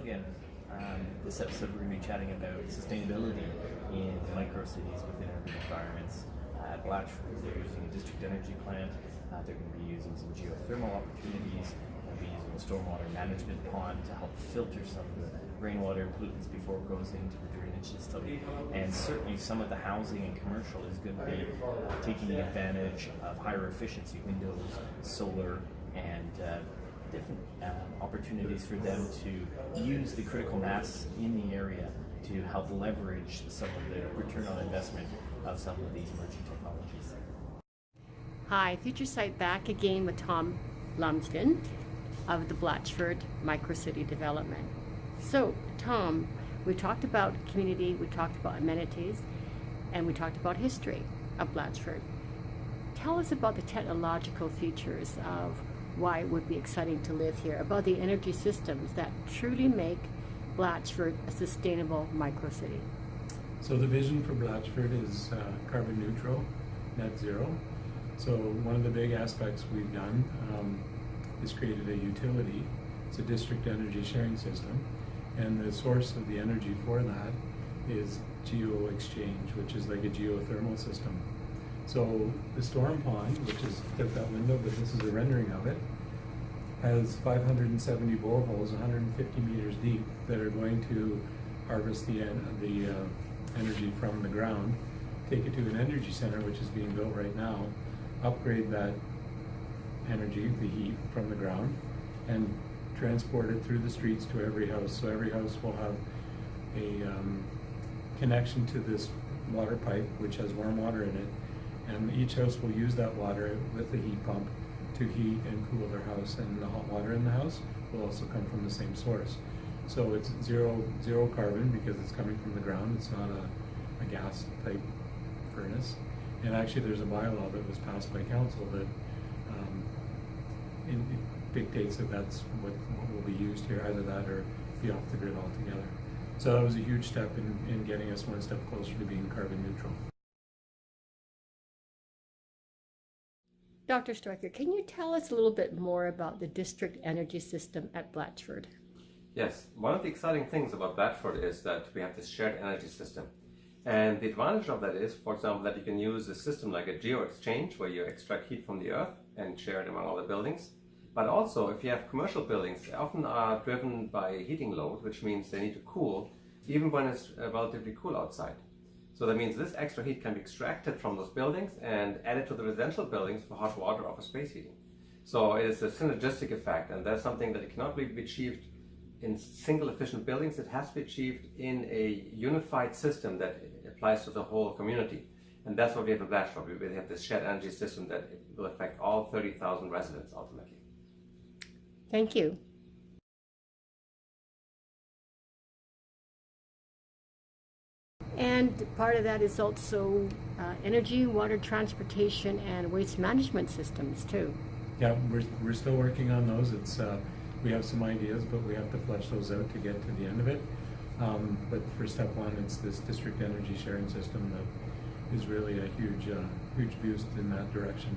again. This episode we're going to be chatting about sustainability in micro-cities within urban environments. At Blatchford, they're using a district energy plant. They're going to be using some geothermal opportunities. They'll be using a stormwater management pond to help filter some of the rainwater pollutants before it goes into the drainage system. And certainly some of the housing and commercial is going to be taking advantage of higher efficiency windows, solar, and different opportunities for them to use the critical mass in the area to help leverage some of the return on investment of some of these emerging technologies. Hi, FutureCite back again with Tom Lumsden of the Blatchford Microcity Development. So, Tom, we talked about community, we talked about amenities, and we talked about history of Blatchford. Tell us about the technological features of why it would be exciting to live here, about the energy systems that truly make Blatchford a sustainable microcity. So the vision for Blatchford is carbon neutral, net zero. So one of the big aspects we've done is created a utility. It's a district energy sharing system, and the source of the energy for that is geo-exchange, which is like a geothermal system. So the storm pond, which is out that window, but this is a rendering of it, has 570 boreholes, 150 meters deep, that are going to harvest the energy from the ground, take it to an energy center, which is being built right now, upgrade that energy, the heat from the ground, and transport it through the streets to every house. So every house will have a connection to this water pipe, which has warm water in it, and each house will use that water with the heat pump to heat and cool their house, and the hot water in the house will also come from the same source. So it's zero carbon because it's coming from the ground. It's not a gas type furnace. And actually there's a bylaw that was passed by council that it dictates that that's what will be used here, either that or be off the grid altogether. So that was a huge step in getting us one step closer to being carbon neutral. Dr. Stryker, can you tell us a little bit more about the district energy system at Blatchford? Yes, one of the exciting things about Blatchford is that we have this shared energy system. And the advantage of that is, for example, that you can use a system like a geo-exchange where you extract heat from the earth and share it among all the buildings. But also, if you have commercial buildings, they often are driven by heating load, which means they need to cool even when it's relatively cool outside. So that means this extra heat can be extracted from those buildings and added to the residential buildings for hot water or for space heating. So it is a synergistic effect, and that's something that cannot really be achieved in single efficient buildings. It has to be achieved in a unified system that applies to the whole community. And that's what we have in Blatchford. We have this shared energy system that will affect all 30,000 residents ultimately. Thank you. And part of that is also energy, water transportation, and waste management systems too. Yeah, we're still working on those. It's we have some ideas, but we have to flesh those out to get to the end of it. But for step one, it's this district energy sharing system that is really a huge boost in that direction.